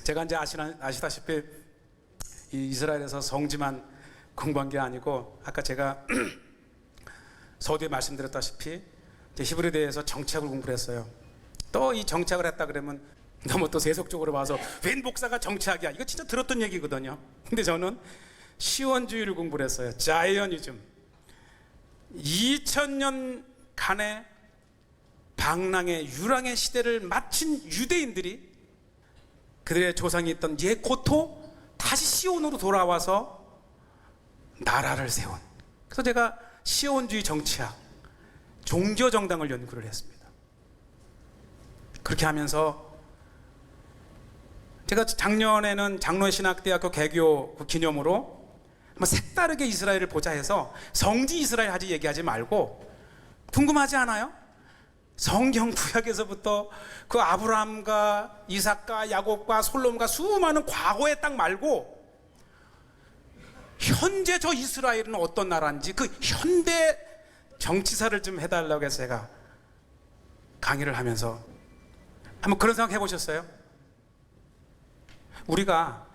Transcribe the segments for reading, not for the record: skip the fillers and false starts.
제가 이제 아시다시피 이 이스라엘에서 성지만 공부한 게 아니고, 아까 제가 서두에 말씀드렸다시피 이제 히브리대에서 정치학을 공부를 했어요. 또 이 정치학을 했다 그러면 너무 또 세속적으로 봐서 웬 목사가 정치학이야, 이거 진짜 들었던 얘기거든요. 근데 저는 시원주의를 공부를 했어요. 자이언이즘. 2000년간의 방랑의 유랑의 시대를 마친 유대인들이 그들의 조상이 있던 옛 고토 다시 시온으로 돌아와서 나라를 세운, 그래서 제가 시온주의 정치학, 종교정당을 연구를 했습니다. 그렇게 하면서 제가 작년에는 장로신학대학교 개교 그 기념으로 한번 색다르게 이스라엘을 보자 해서 성지 이스라엘 하지 얘기하지 말고, 궁금하지 않아요? 성경 구약에서부터 그 아브라함과 이삭과 야곱과 솔로몬과 수많은 과거의 땅 말고 현재 저 이스라엘은 어떤 나라인지 그 현대 정치사를 좀 해달라고 해서 제가 강의를 하면서 한번 그런 생각 해보셨어요? 우리가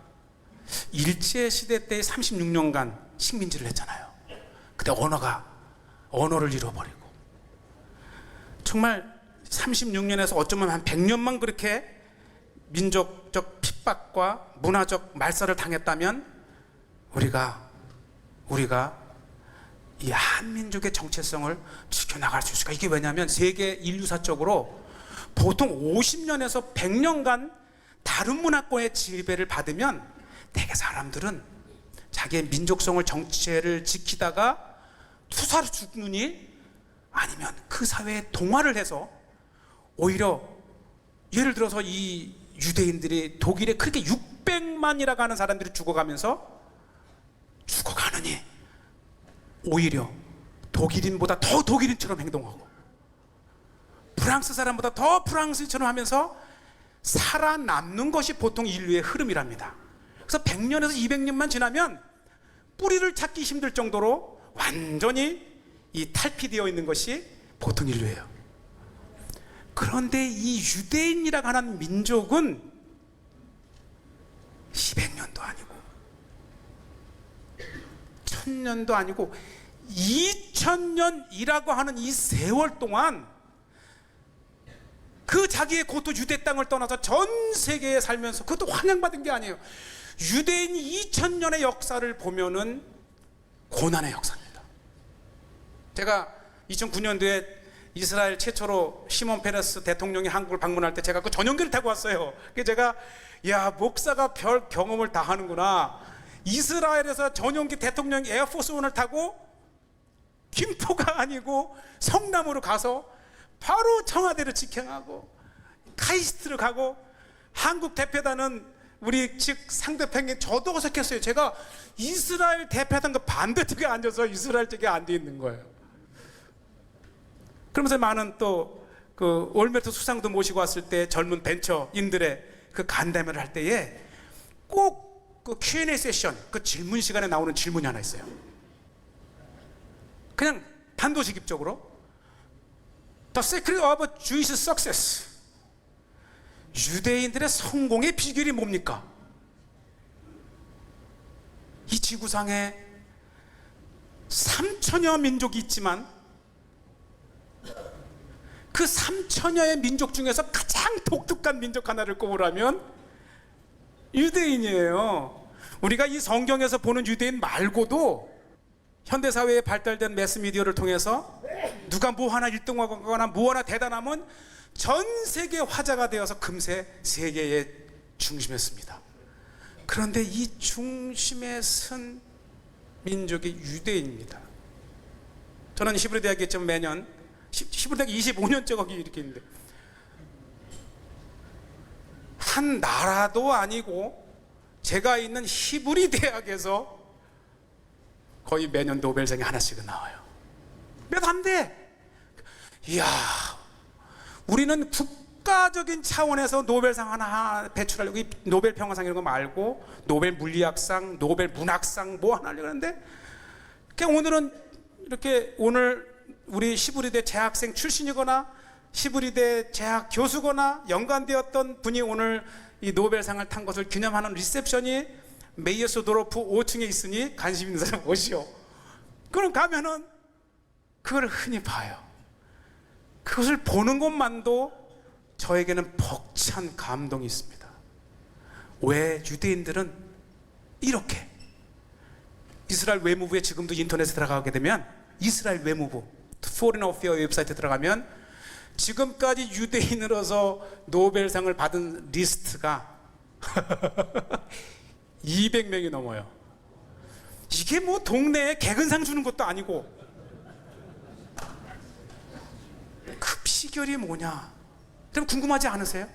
일제시대 때 36년간 식민지를 했잖아요. 그때 언어를 잃어버리고, 정말 36년에서 어쩌면 한 100년만 그렇게 민족적 핍박과 문화적 말살을 당했다면 우리가 이 한민족의 정체성을 지켜나갈 수 있을까? 이게 왜냐하면 세계 인류사적으로 보통 50년에서 100년간 다른 문화권의 지배를 받으면 대개 사람들은 자기의 민족성을, 정체를 지키다가 투사로 죽느니 아니면 그 사회에 동화를 해서, 오히려 예를 들어서 이 유대인들이 독일에 그렇게 600만이라고 하는 사람들이 죽어가면서 죽어가느니 오히려 독일인보다 더 독일인처럼 행동하고 프랑스 사람보다 더 프랑스인처럼 하면서 살아남는 것이 보통 인류의 흐름이랍니다. 그래서 100년에서 200년만 지나면 뿌리를 찾기 힘들 정도로 완전히 이 탈피되어 있는 것이 보통 인류예요. 그런데 이 유대인이라고 하는 민족은 200년도 아니고 1000년도 아니고 2000년이라고 하는 이 세월 동안 그 자기의 고토 유대 땅을 떠나서 전 세계에 살면서, 그것도 환영받은 게 아니에요. 유대인 2000년의 역사를 보면은 고난의 역사입니다. 제가 2009년도에 이스라엘 최초로 시몬 페레스 대통령이 한국을 방문할 때 제가 그 전용기를 타고 왔어요. 그래서 제가, 야, 목사가 별 경험을 다 하는구나. 이스라엘에서 전용기 대통령 에어포스원을 타고 김포가 아니고 성남으로 가서 바로 청와대를 직행하고 카이스트를 가고, 한국 대표단은 우리 즉 상대편에 저도 어색했어요. 제가 이스라엘 대표단 그 반대쪽에 앉아서 이스라엘 쪽에 앉아 있는 거예요. 그러면서 많은 또 그 올메르트 수상도 모시고 왔을 때 젊은 벤처인들의 그 간담회를 할 때에 꼭 그 Q&A 세션, 그 질문 시간에 나오는 질문이 하나 있어요. 그냥 단도직입적으로 The secret of Jewish success, 유대인들의 성공의 비결이 뭡니까? 이 지구상에 3천여 민족이 있지만 그 3천여의 민족 중에서 가장 독특한 민족 하나를 꼽으라면 유대인이에요. 우리가 이 성경에서 보는 유대인 말고도 현대사회에 발달된 매스미디어를 통해서 누가 뭐 하나 1등하거나 뭐 하나 대단하면 전 세계 화제가 되어서 금세 세계의 중심에 섭니다. 그런데 이 중심에 선 민족이 유대인입니다. 저는 히브리 대학에 있지만 매년 히브리 대학 25년째 거기 이렇게 있는데, 한 나라도 아니고 제가 있는 히브리 대학에서 거의 매년 노벨상이 하나씩은 나와요. 몇 안 돼. 이야, 우리는 국가적인 차원에서 노벨상 하나 배출하려고, 이 노벨 평화상 이런 거 말고 노벨 물리학상, 노벨 문학상 뭐 하나 하려고 하는데, 그냥 오늘은 이렇게 오늘 우리 히브리대 재학생 출신이거나 히브리대 재학 교수거나 연관되었던 분이 오늘 이 노벨상을 탄 것을 기념하는 리셉션이 메이어스도르프 5층에 있으니 관심 있는 사람 오시오. 그럼 가면은 그걸 흔히 봐요. 그것을 보는 것만도 저에게는 벅찬 감동이 있습니다. 왜 유대인들은 이렇게, 이스라엘 외무부에 지금도 인터넷에 들어가게 되면 이스라엘 외무부 Foreign Affairs 웹사이트에 들어가면 지금까지 유대인으로서 노벨상을 받은 리스트가 200명이 넘어요. 이게 뭐 동네에 개근상 주는 것도 아니고, 그 비결이 뭐냐? 좀 궁금하지 않으세요?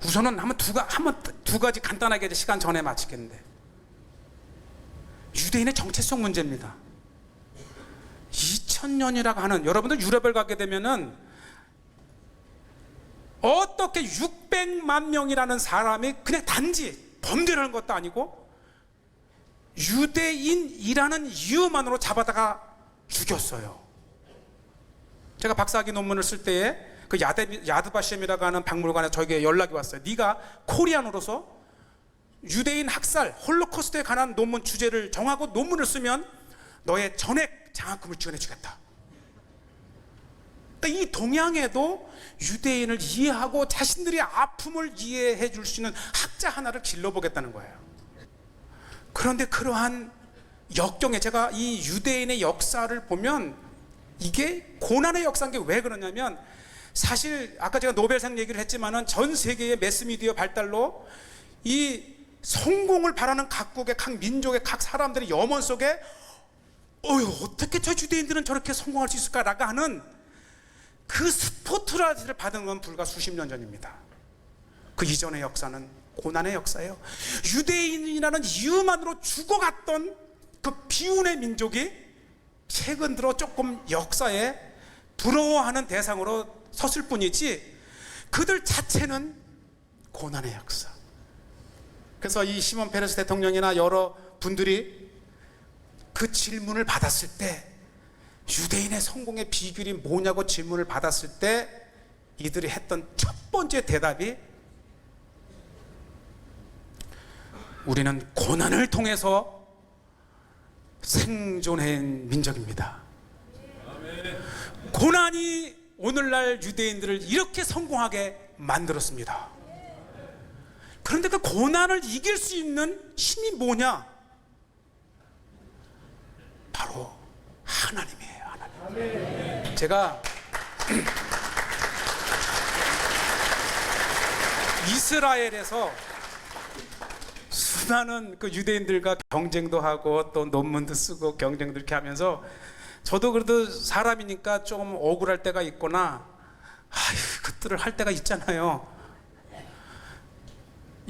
우선은 한번 두 가지 간단하게 시간 전에 마치겠는데, 유대인의 정체성 문제입니다. 2000년이라고 하는, 여러분들 유럽을 가게 되면은 어떻게 600만 명이라는 사람이 그냥 단지 범죄를 하는 것도 아니고 유대인이라는 이유만으로 잡아다가 죽였어요. 제가 박사학위 논문을 쓸 때에 그 야드바셴이라고 하는 박물관에 저에게 연락이 왔어요. 네가 코리안으로서 유대인 학살, 홀로코스트에 관한 논문 주제를 정하고 논문을 쓰면 너의 전액 장학금을 지원해 주겠다. 그러니까 이 동양에도 유대인을 이해하고 자신들의 아픔을 이해해 줄 수 있는 학자 하나를 길러보겠다는 거예요. 그런데 그러한 역경에, 제가 이 유대인의 역사를 보면 이게 고난의 역사인 게 왜 그러냐면, 사실 아까 제가 노벨상 얘기를 했지만은 전 세계의 매스미디어 발달로 이 성공을 바라는 각국의 각 민족의 각 사람들의 염원 속에 어떻게 저 유대인들은 저렇게 성공할 수 있을까라고 하는 그 스포트라이트를 받은 건 불과 수십 년 전입니다. 그 이전의 역사는 고난의 역사예요. 유대인이라는 이유만으로 죽어갔던 그 비운의 민족이 최근 들어 조금 역사에 부러워하는 대상으로 섰을 뿐이지, 그들 자체는 고난의 역사. 그래서 이 시몬 페레스 대통령이나 여러 분들이 그 질문을 받았을 때, 유대인의 성공의 비결이 뭐냐고 질문을 받았을 때 이들이 했던 첫 번째 대답이, 우리는 고난을 통해서 생존한 민족입니다. 고난이 오늘날 유대인들을 이렇게 성공하게 만들었습니다. 그런데 그 고난을 이길 수 있는 힘이 뭐냐? 바로 하나님이에요. 하나님. 제가 이스라엘에서 수많은 그 유대인들과 경쟁도 하고 또 논문도 쓰고 경쟁도 이렇게 하면서, 저도 그래도 사람이니까 좀 억울할 때가 있거나 그들을 할 때가 있잖아요.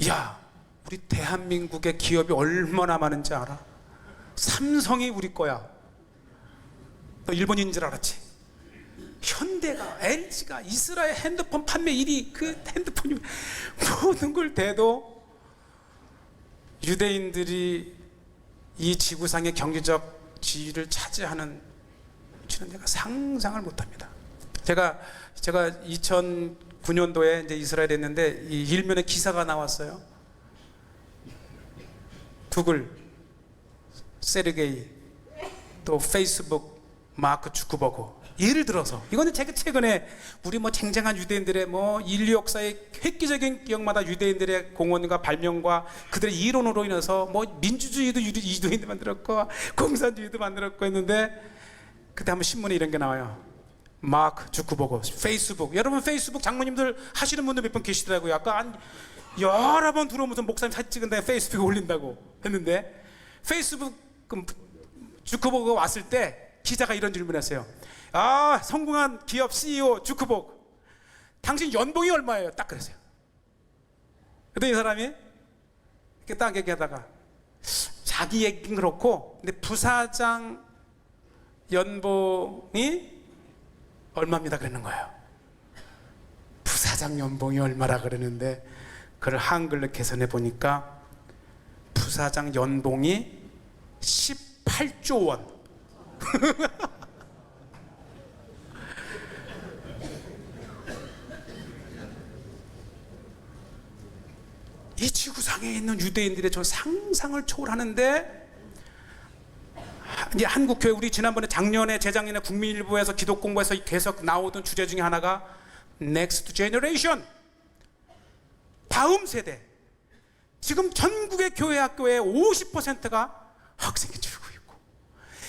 야, 우리 대한민국의 기업이 얼마나 많은지 알아? 삼성이 우리 거야. 너 일본인인 줄 알았지? 현대가, LG가 이스라엘 핸드폰 판매 1위, 그 핸드폰이 모든 걸 대도 유대인들이 이 지구상의 경제적 지위를 차지하는 지는 내가 상상을 못합니다. 제가 2009년도에 이제 이스라엘에 있는데 이 일면에 기사가 나왔어요. 구글 세르게이, 또 페이스북 마크 주크버그. 예를 들어서 이거는 제가 최근에 우리 뭐 쟁쟁한 유대인들의 뭐 인류 역사의 획기적인 기억마다 유대인들의 공헌과 발명과 그들의 이론으로 인해서 뭐 민주주의도 유대인들 만들었고 공산주의도 만들었고 했는데, 그때 한번 신문에 이런 게 나와요. 마크 주크버그 페이스북. 여러분 페이스북 장모님들 하시는 분들 몇 분 계시더라고요. 아까 한 여러 번 들어오면서 목사님 사진 찍은 다음에 페이스북에 올린다고 했는데, 페이스북 주크버그가 왔을 때 기자가 이런 질문을 했어요. 아, 성공한 기업 CEO 주크버그, 당신 연봉이 얼마예요? 딱 그랬어요. 그랬더니 이 사람이 이렇게 딱 얘기하다가, 자기 얘기는 그렇고 근데 부사장 연봉이 얼마입니다 그러는 거예요. 부사장 연봉이 얼마라 그러는데, 그걸 한글로 계산해 보니까 부사장 연봉이 18조 원. 땅에 있는 유대인들의 저 상상을 초월하는데, 이제 한국 교회, 우리 지난번에 작년에 재작년에 국민일보에서 기독공부에서 계속 나오던 주제 중에 하나가 Next Generation, 다음 세대. 지금 전국의 교회 학교의 50%가 학생이 줄고 있고,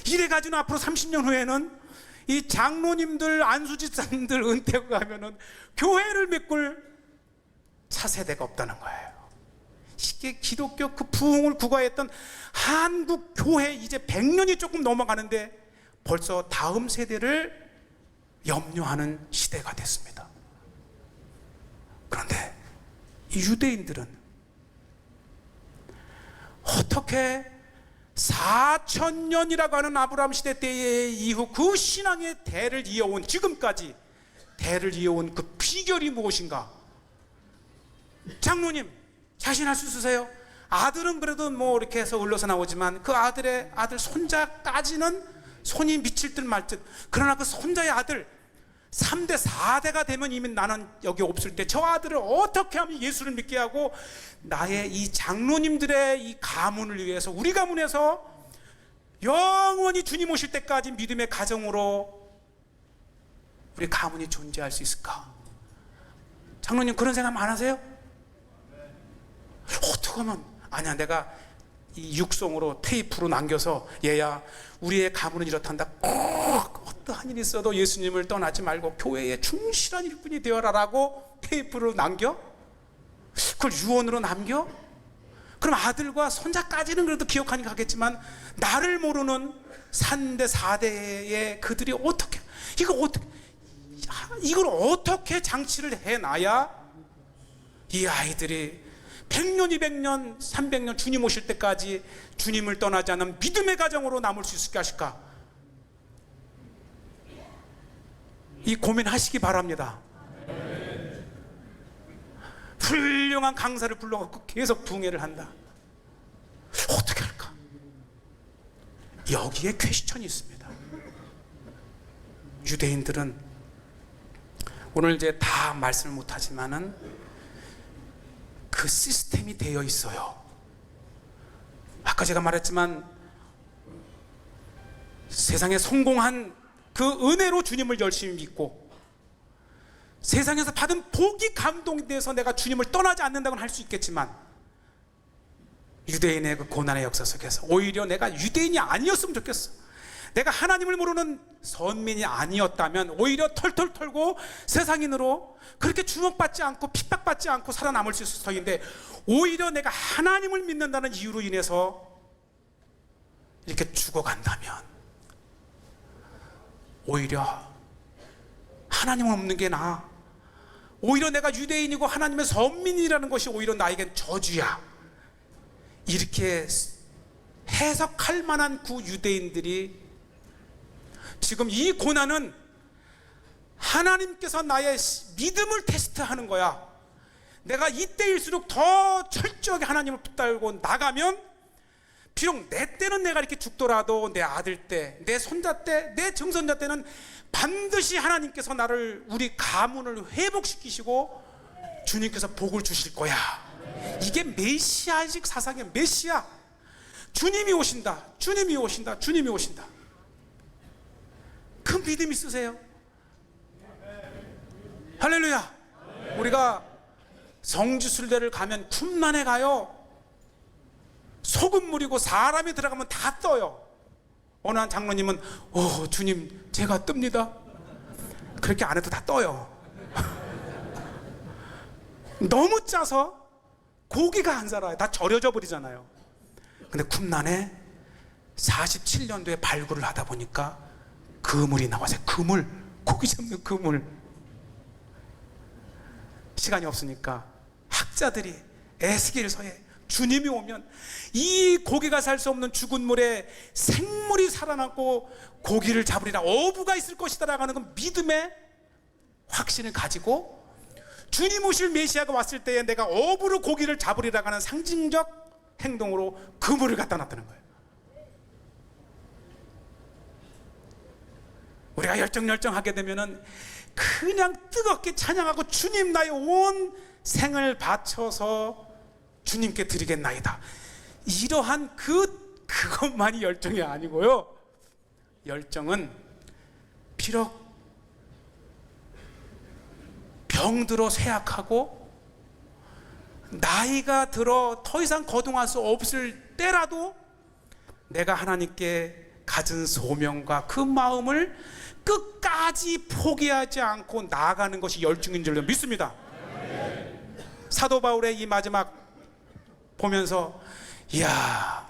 이래가지고 앞으로 30년 후에는 이 장로님들, 안수집사님들 은퇴하고 가면은 교회를 메꿀 차세대가 없다는 거예요. 이게 기독교 그 부흥을 구가했던 한국 교회, 이제 100년이 조금 넘어가는데 벌써 다음 세대를 염려하는 시대가 됐습니다. 그런데 이 유대인들은 어떻게 4,000년이라고 하는 아브라함 시대 때의 이후 그 신앙의 대를 이어온, 지금까지 대를 이어온 그 비결이 무엇인가? 장로님, 자신할 수 있으세요? 아들은 그래도 뭐 이렇게 해서 흘러서 나오지만 그 아들의 아들 손자까지는 손이 미칠 듯 말 듯. 그러나 그 손자의 아들 3대 4대가 되면 이미 나는 여기 없을 때 저 아들을 어떻게 하면 예수를 믿게 하고 나의 이 장로님들의 이 가문을 위해서, 우리 가문에서 영원히 주님 오실 때까지 믿음의 가정으로 우리 가문이 존재할 수 있을까? 장로님 그런 생각 안 하세요? 어떻게 하면, 아니야, 내가 이 육성으로 테이프로 남겨서, 얘야 우리의 가문은 이렇단다, 꼭 어떠한 일이 있어도 예수님을 떠나지 말고 교회에 충실한 일꾼이 되어라 라고 테이프로 남겨? 그걸 유언으로 남겨? 그럼 아들과 손자까지는 그래도 기억하니 가겠지만 나를 모르는 3대 4대의 그들이 어떻게, 이걸 어떻게 장치를 해놔야 이 아이들이 100년, 200년, 300년 주님 오실 때까지 주님을 떠나지 않는 믿음의 가정으로 남을 수 있을까 하실까? 이 고민하시기 바랍니다. 훌륭한 강사를 불러갖고 계속 붕해를 한다. 어떻게 할까? 여기에 퀘스천이 있습니다. 유대인들은 오늘 이제 다 말씀을 못하지만은 그 시스템이 되어 있어요. 아까 제가 말했지만 세상에 성공한 그 은혜로 주님을 열심히 믿고 세상에서 받은 복이 감동이 돼서 내가 주님을 떠나지 않는다고는 할 수 있겠지만 유대인의 그 고난의 역사 속에서 오히려 내가 유대인이 아니었으면 좋겠어. 내가 하나님을 모르는 선민이 아니었다면 오히려 털털 털고 세상인으로 그렇게 주목받지 않고 핍박받지 않고 살아남을 수 있을 터인데, 오히려 내가 하나님을 믿는다는 이유로 인해서 이렇게 죽어간다면 오히려 하나님을 없는 게 나아. 오히려 내가 유대인이고 하나님의 선민이라는 것이 오히려 나에겐 저주야. 이렇게 해석할 만한 그 유대인들이 지금 이 고난은 하나님께서 나의 믿음을 테스트하는 거야. 내가 이때일수록 더 철저하게 하나님을 붙들고 나가면 비록 내 때는 내가 이렇게 죽더라도 내 아들 때, 내 손자 때, 내 증손자 때는 반드시 하나님께서 나를, 우리 가문을 회복시키시고 주님께서 복을 주실 거야. 이게 메시아식 사상이야. 메시아. 주님이 오신다, 주님이 오신다, 주님이 오신다. 그 믿음 있으세요? 할렐루야. 우리가 성지순례를 가면 쿰란에 가요. 소금물이고 사람이 들어가면 다 떠요. 어느 한 장로님은 주님 제가 뜹니다. 그렇게 안 해도 다 떠요. 너무 짜서 고기가 안 살아요. 다 절여져 버리잖아요. 근데 쿰란에 47년도에 발굴을 하다 보니까 그물이 나와서, 그물, 고기 잡는 그물. 시간이 없으니까 학자들이 에스겔서에 주님이 오면 이 고기가 살 수 없는 죽은 물에 생물이 살아남고 고기를 잡으리라, 어부가 있을 것이다 라고 하는 그 믿음의 확신을 가지고 주님 오실 메시아가 왔을 때에 내가 어부로 고기를 잡으리라고 하는 상징적 행동으로 그물을 갖다 놨다는 거예요. 우리가 열정하게 되면은 그냥 뜨겁게 찬양하고 주님 나의 온 생을 바쳐서 주님께 드리겠나이다. 이러한 그것만이 열정이 아니고요. 열정은 비록 병들어 쇠약하고 나이가 들어 더 이상 거동할 수 없을 때라도 내가 하나님께 가진 소명과 그 마음을 끝까지 포기하지 않고 나아가는 것이 열정인 줄 믿습니다. 사도 바울의 이 마지막 보면서 이야,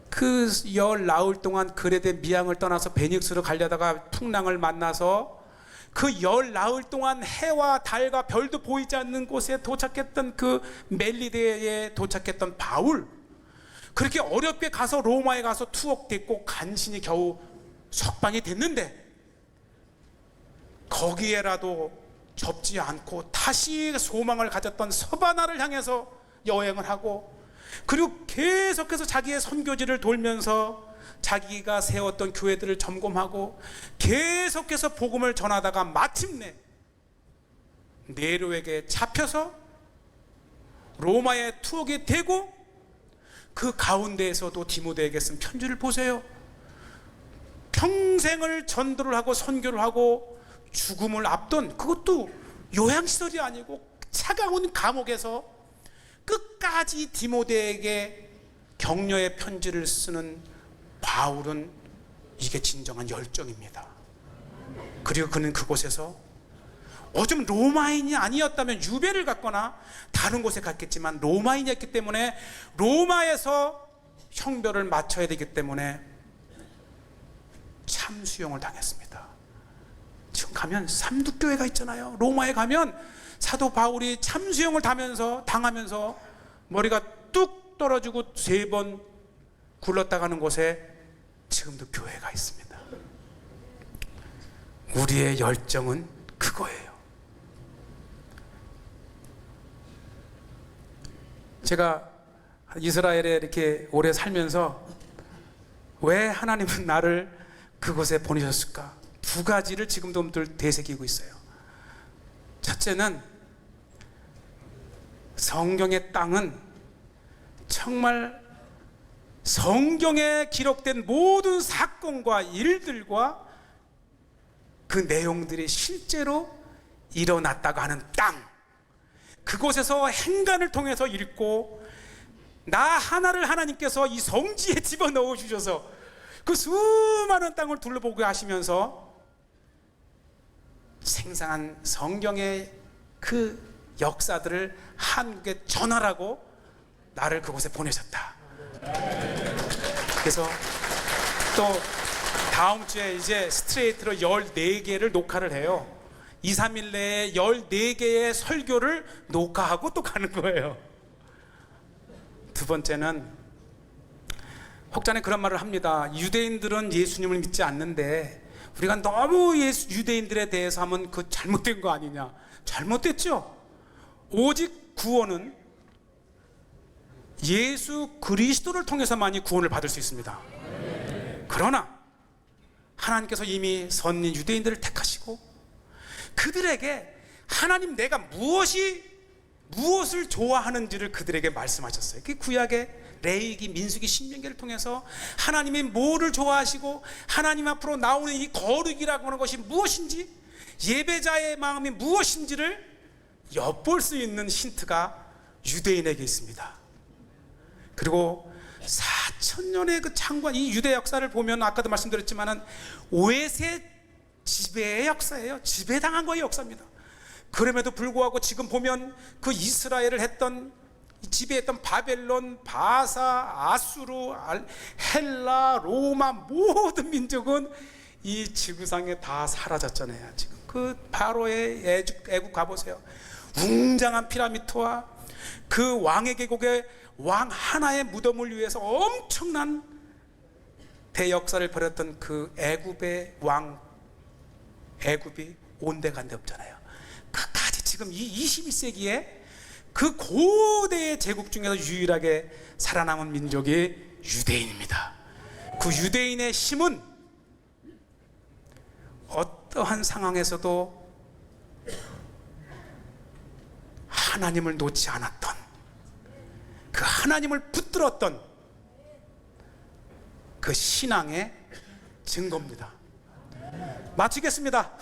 그 열 나흘 동안 그레데 미양을 떠나서 베닉스로 가려다가 풍랑을 만나서 그 열 나흘 동안 해와 달과 별도 보이지 않는 곳에 도착했던 그 멜리데에 도착했던 바울, 그렇게 어렵게 가서 로마에 가서 투옥됐고 간신히 겨우 석방이 됐는데 거기에라도 접지 않고 다시 소망을 가졌던 서바나를 향해서 여행을 하고, 그리고 계속해서 자기의 선교지를 돌면서 자기가 세웠던 교회들을 점검하고 계속해서 복음을 전하다가 마침내 네로에게 잡혀서 로마에 투옥이 되고, 그 가운데에서도 디모데에게 쓴 편지를 보세요. 평생을 전도를 하고 선교를 하고 죽음을 앞둔, 그것도 요양시설이 아니고 차가운 감옥에서 끝까지 디모데에게 격려의 편지를 쓰는 바울은 이게 진정한 열정입니다. 그리고 그는 그곳에서 어쩌면 로마인이 아니었다면 유배를 갔거나 다른 곳에 갔겠지만 로마인이었기 때문에 로마에서 형벌을 마쳐야 되기 때문에 참수형을 당했습니다. 지금 가면 삼두교회가 있잖아요. 로마에 가면 사도 바울이 참수형을 당하면서 머리가 뚝 떨어지고 3번 굴렀다 가는 곳에 지금도 교회가 있습니다. 우리의 열정은 그거예요. 제가 이스라엘에 이렇게 오래 살면서 왜 하나님은 나를 그곳에 보내셨을까? 2가지를 지금도 되새기고 있어요. 첫째는 성경의 땅은 정말 성경에 기록된 모든 사건과 일들과 그 내용들이 실제로 일어났다고 하는 땅, 그곳에서 행간을 통해서 읽고 나 하나를 하나님께서 이 성지에 집어넣어 주셔서 그 수많은 땅을 둘러보게 하시면서 생생한 성경의 그 역사들을 한국에 전하라고 나를 그곳에 보내셨다. 그래서 또 다음 주에 이제 스트레이트로 14개를 녹화를 해요. 2, 3일 내에 14개의 설교를 녹화하고 또 가는 거예요. 두 번째는 혹자는 그런 말을 합니다. 유대인들은 예수님을 믿지 않는데 우리가 너무 유대인들에 대해서 하면 그 잘못된 거 아니냐. 잘못됐죠. 오직 구원은 예수 그리스도를 통해서만이 구원을 받을 수 있습니다. 그러나 하나님께서 이미 선민 유대인들을 택하시고 그들에게 하나님 내가 무엇을 좋아하는지를 그들에게 말씀하셨어요. 그 구약의 레위기, 민수기, 신명기를 통해서 하나님이 뭐를 좋아하시고 하나님 앞으로 나오는 이 거룩이라고 하는 것이 무엇인지, 예배자의 마음이 무엇인지를 엿볼 수 있는 힌트가 유대인에게 있습니다. 그리고 4,000년의 그 장관, 이 유대 역사를 보면 아까도 말씀드렸지만은 오해세 지배의 역사예요. 지배당한 거의 역사입니다. 그럼에도 불구하고 지금 보면 그 이스라엘을 지배했던 바벨론, 바사, 아수르, 헬라, 로마 모든 민족은 이 지구상에 다 사라졌잖아요. 지금 그 바로의 애국 가보세요. 웅장한 피라미드와 그 왕의 계곡에 왕 하나의 무덤을 위해서 엄청난 대역사를 벌였던 그 애굽의 왕, 애굽이 온데간데 없잖아요. 끝까지 지금 이 21세기에 그 고대의 제국 중에서 유일하게 살아남은 민족이 유대인입니다. 그 유대인의 힘은 어떠한 상황에서도 하나님을 놓지 않았던 하나님을 붙들었던 그 신앙의 증거입니다. 마치겠습니다.